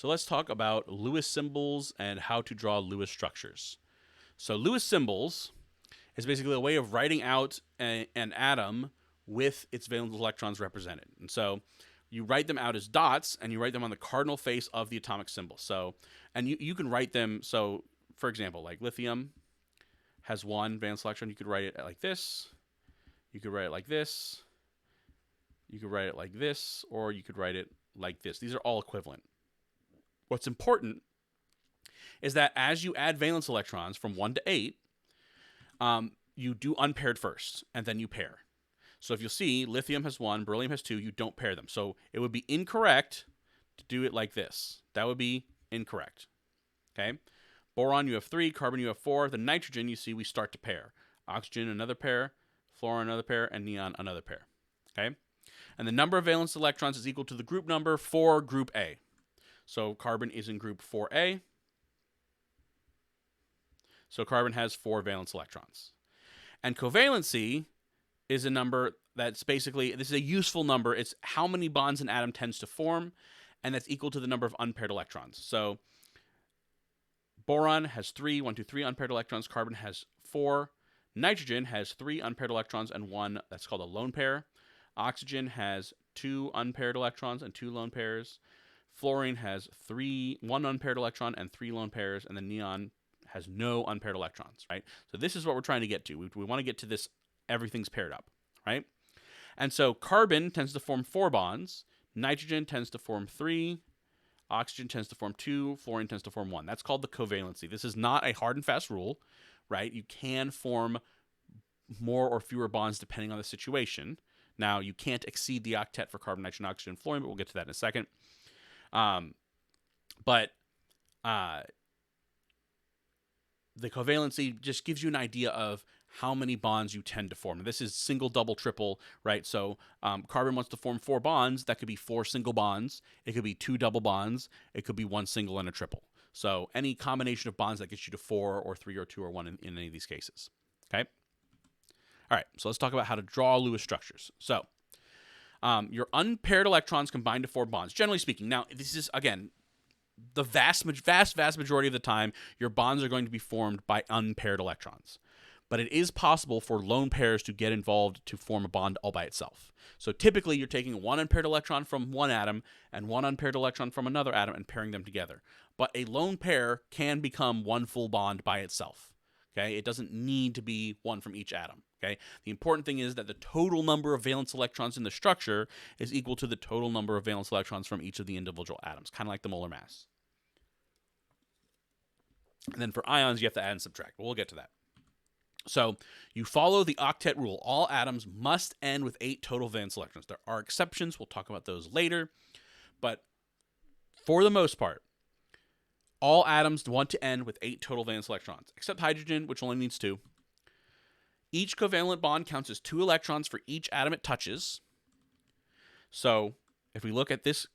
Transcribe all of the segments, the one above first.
So let's talk about Lewis symbols and how to draw Lewis structures. So Lewis symbols is basically a way of writing out an atom with its valence electrons represented. And so you write them out as dots, and you write them on the cardinal face of the atomic symbol. So, and you can write them, so for example, like lithium has one valence electron. You could write it like this. You could write it like this. You could write it like this, or you could write it like this. These are all equivalent. What's important is that as you add valence electrons from 1 to 8, you do unpaired first, and then you pair. So if you'll see, lithium has 1, beryllium has 2, you don't pair them. So it would be incorrect to do it like this. That would be incorrect. Okay? Boron, you have 3, carbon, you have 4. The nitrogen, you see, we start to pair. Oxygen, another pair, fluorine, another pair, and neon, another pair. Okay? And the number of valence electrons is equal to the group number for group A. So carbon is in group 4A. So carbon has 4 valence electrons. And covalency is a number that's basically, this is a useful number. It's how many bonds an atom tends to form, and that's equal to the number of unpaired electrons. So boron has 3, 1, 2, 3 unpaired electrons. Carbon has 4. Nitrogen has 3 unpaired electrons and 1 that's called a lone pair. Oxygen has 2 unpaired electrons and 2 lone pairs. Fluorine has 1 unpaired electron and 3 lone pairs, and the neon has no unpaired electrons, right? So this is what we're trying to get to. We want to get to this, everything's paired up, right? And so carbon tends to form 4 bonds, nitrogen tends to form 3, oxygen tends to form 2, fluorine tends to form 1. That's called the covalency. This is not a hard and fast rule, right? You can form more or fewer bonds depending on the situation. Now, you can't exceed the octet for carbon, nitrogen, oxygen, and fluorine, but we'll get to that in a second. The covalency just gives you an idea of how many bonds you tend to form. And this is single, double, triple, right? So carbon wants to form 4 bonds. That could be 4 single bonds. It could be 2 double bonds. It could be 1 single and a triple. So any combination of bonds that gets you to 4 or 3 or 2 or 1 in any of these cases. Okay? All right, so let's talk about how to draw Lewis structures. So your unpaired electrons combine to form bonds, generally speaking. Now, this is, again, the vast majority of the time, your bonds are going to be formed by unpaired electrons. But it is possible for lone pairs to get involved to form a bond all by itself. So typically, you're taking 1 unpaired electron from one atom and 1 unpaired electron from another atom and pairing them together. But a lone pair can become 1 full bond by itself. Okay, it doesn't need to be 1 from each atom. Okay, the important thing is that the total number of valence electrons in the structure is equal to the total number of valence electrons from each of the individual atoms, kind of like the molar mass. And then for ions, you have to add and subtract, but we'll get to that. So you follow the octet rule. All atoms must end with 8 total valence electrons. There are exceptions. We'll talk about those later. But for the most part, all atoms want to end with 8 total valence electrons, except hydrogen, which only needs 2. Each covalent bond counts as 2 electrons for each atom it touches. So if we look at this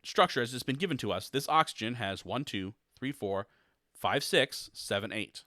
structure as it's been given to us, this oxygen has 1, 2, 3, 4, 5, 6, 7, 8.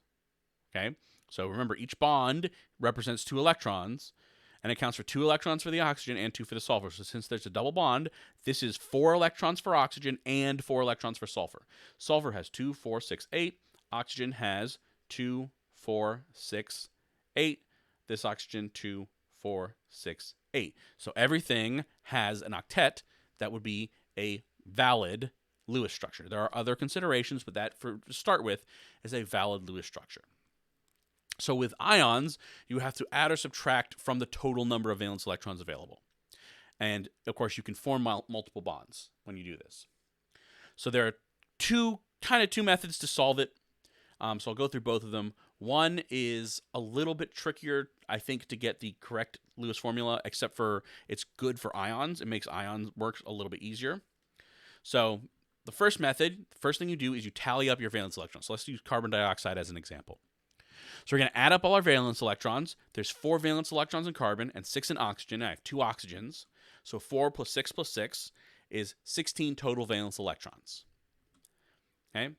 Okay? So remember, each bond represents 2 electrons, and it counts for 2 electrons for the oxygen and 2 for the sulfur. So since there's a double bond, this is 4 electrons for oxygen and 4 electrons for sulfur. Sulfur has 2, 4, 6, 8. Oxygen has 2, 4, 6, 8. This oxygen, 2, 4, 6, 8. So everything has an octet that would be a valid Lewis structure. There are other considerations, but that, to start with, is a valid Lewis structure. So with ions, you have to add or subtract from the total number of valence electrons available. And, of course, you can form multiple bonds when you do this. So there are two methods to solve it. So I'll go through both of them. One is a little bit trickier, I think, to get the correct Lewis formula, except for it's good for ions. It makes ions work a little bit easier. So the first method, the first thing you do is you tally up your valence electrons. So let's use carbon dioxide as an example. So we're going to add up all our valence electrons. There's 4 valence electrons in carbon and 6 in oxygen. I have 2 oxygens. So 4 plus 6 is 16 total valence electrons. Okay?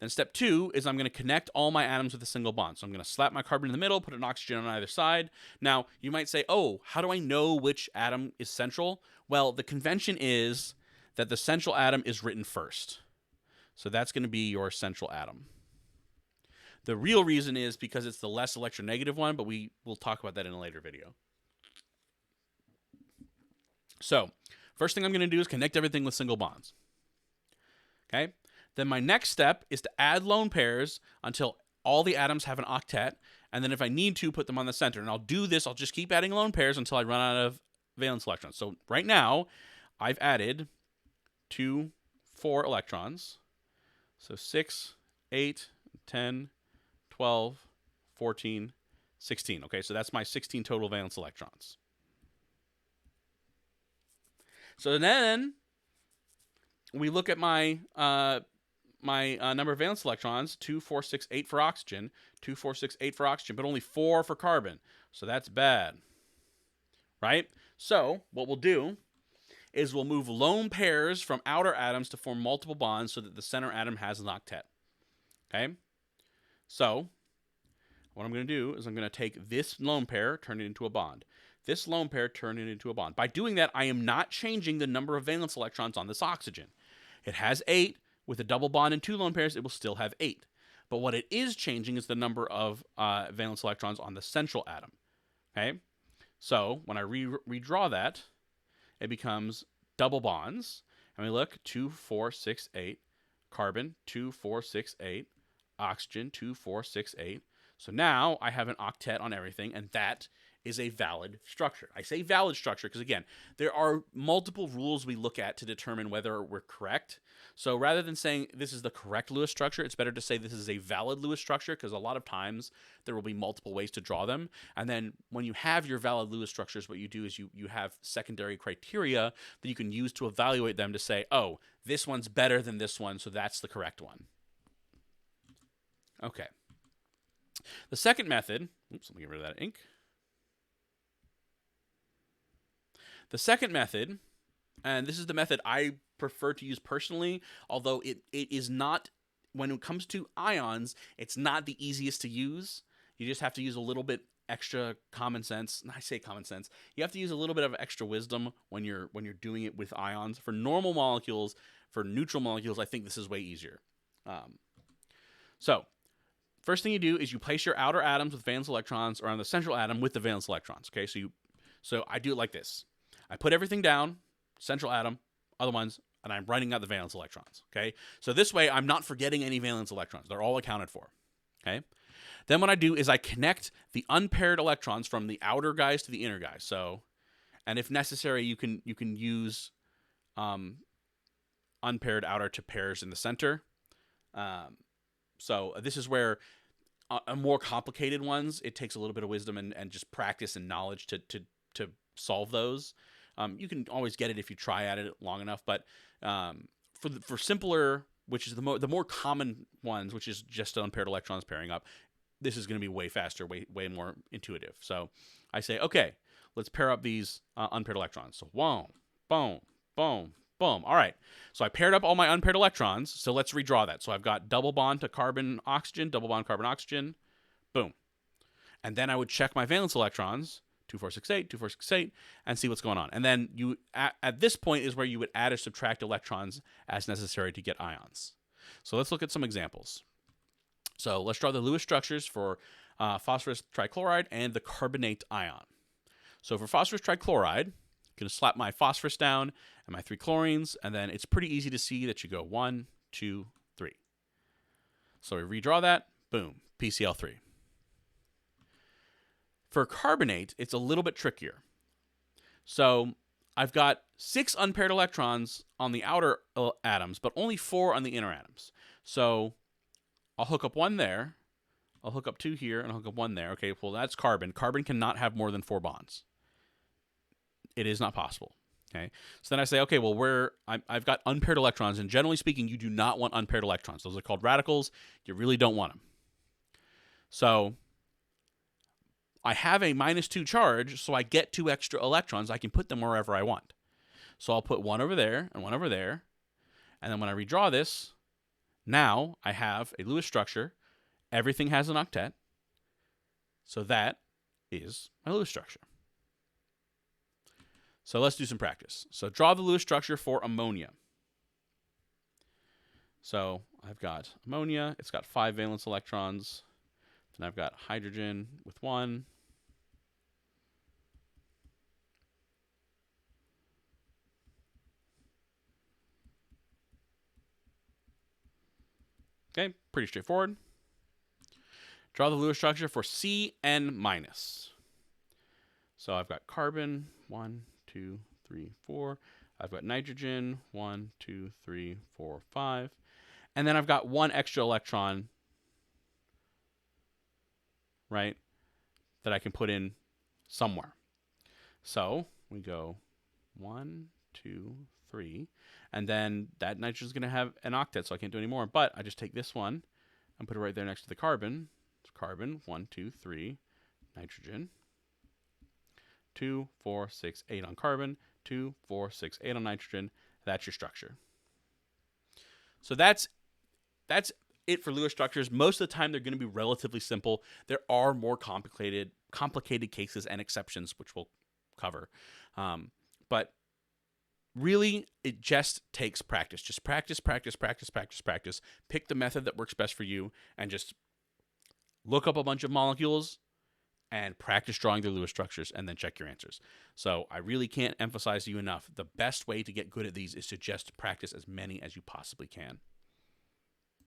Then step 2 is I'm going to connect all my atoms with a single bond. So I'm going to slap my carbon in the middle, put an oxygen on either side. Now, you might say, oh, how do I know which atom is central? Well, the convention is that the central atom is written first. So that's going to be your central atom. The real reason is because it's the less electronegative one, but we'll talk about that in a later video. So first thing I'm going to do is connect everything with single bonds. Okay? Then my next step is to add lone pairs until all the atoms have an octet, and then if I need to, put them on the center. And I'll do this, I'll just keep adding lone pairs until I run out of valence electrons. So right now, I've added 2, 4 electrons. So 6, 8, 10, 12, 14, 16. Okay, so that's my 16 total valence electrons. So then we look at my number of valence electrons, 2, 4, 6, 8 for oxygen, 2, 4, 6, 8 for oxygen, but only 4 for carbon. So that's bad, right? So what we'll do is we'll move lone pairs from outer atoms to form multiple bonds so that the center atom has an octet. Okay? So what I'm going to do is I'm going to take this lone pair, turn it into a bond. This lone pair, turn it into a bond. By doing that, I am not changing the number of valence electrons on this oxygen. It has 8. With a double bond and 2 lone pairs, it will still have 8. But what it is changing is the number of valence electrons on the central atom. Okay? So when I redraw that, it becomes double bonds. And we look, 2, 4, 6, 8. Carbon, 2, 4, 6, 8. Oxygen, 2, 4, 6, 8. So now I have an octet on everything, and that is a valid structure. I say valid structure because, again, there are multiple rules we look at to determine whether we're correct. So rather than saying this is the correct Lewis structure, it's better to say this is a valid Lewis structure because a lot of times there will be multiple ways to draw them. And then when you have your valid Lewis structures, what you do is you have secondary criteria that you can use to evaluate them to say, oh, this one's better than this one, so that's the correct one. Okay. The second method, oops, let me get rid of that ink. The second method, and this is the method I prefer to use personally, although it is not, when it comes to ions, it's not the easiest to use. You just have to use a little bit extra common sense. I say common sense. You have to use a little bit of extra wisdom when you're doing it with ions. For normal molecules, for neutral molecules, I think this is way easier. So first thing you do is you place your outer atoms with valence electrons around the central atom with the valence electrons. Okay, so I do it like this. I put everything down, central atom, other ones, and I'm writing out the valence electrons. Okay, so this way I'm not forgetting any valence electrons. They're all accounted for. Okay, then what I do is I connect the unpaired electrons from the outer guys to the inner guys. So, and if necessary, you can use unpaired outer to pairs in the center. So this is where more complicated ones, it takes a little bit of wisdom and just practice and knowledge to solve those. You can always get it if you try at it long enough, but for simpler, which is the more common ones, which is just unpaired electrons pairing up, this is going to be way faster, way more intuitive. So I say, okay, let's pair up these unpaired electrons. So boom, boom, boom, boom. All right. So I paired up all my unpaired electrons. So let's redraw that. So I've got double bond to carbon, oxygen, double bond, carbon, oxygen. Boom. And then I would check my valence electrons, 2, 4, 6, 8, 2, 4, 6, 8, and see what's going on. And then you at this point is where you would add or subtract electrons as necessary to get ions. So let's look at some examples. So let's draw the Lewis structures for phosphorus trichloride and the carbonate ion. So for phosphorus trichloride, I'm going to slap my phosphorus down and my 3 chlorines, and then it's pretty easy to see that you go 1, 2, 3. So we redraw that, boom, PCl3. For carbonate, it's a little bit trickier. So I've got 6 unpaired electrons on the outer atoms, but only 4 on the inner atoms. So I'll hook up 1 there, I'll hook up 2 here, and I'll hook up 1 there. Okay, well, that's carbon. Carbon cannot have more than 4 bonds. It is not possible. Okay, so then I say, okay, well, I've got unpaired electrons, and generally speaking, you do not want unpaired electrons. Those are called radicals. You really don't want them. So I have a -2 charge, so I get 2 extra electrons. I can put them wherever I want. So I'll put 1 over there and 1 over there, and then when I redraw this, now I have a Lewis structure. Everything has an octet, so that is my Lewis structure. So let's do some practice. So draw the Lewis structure for ammonia. So I've got ammonia. It's got 5 valence electrons. Then I've got hydrogen with 1. Okay, pretty straightforward. Draw the Lewis structure for Cn-. So I've got carbon, 1, 2, 3, 4. I've got nitrogen, 1, 2, 3, 4, 5. And then I've got 1 extra electron, right, that I can put in somewhere. So we go 1, 2, 3. And then that nitrogen is going to have an octet, so I can't do any more. But I just take this one and put it right there next to the carbon. It's carbon, 1, 2, 3, nitrogen. 2, 4, 6, 8 on carbon. 2, 4, 6, 8 on nitrogen. That's your structure. So that's it for Lewis structures. Most of the time, they're going to be relatively simple. There are more complicated cases and exceptions, which we'll cover. But really, it just takes practice. Just practice. Pick the method that works best for you, and just look up a bunch of molecules and practice drawing their Lewis structures, and then check your answers. So I really can't emphasize to you enough, the best way to get good at these is to just practice as many as you possibly can.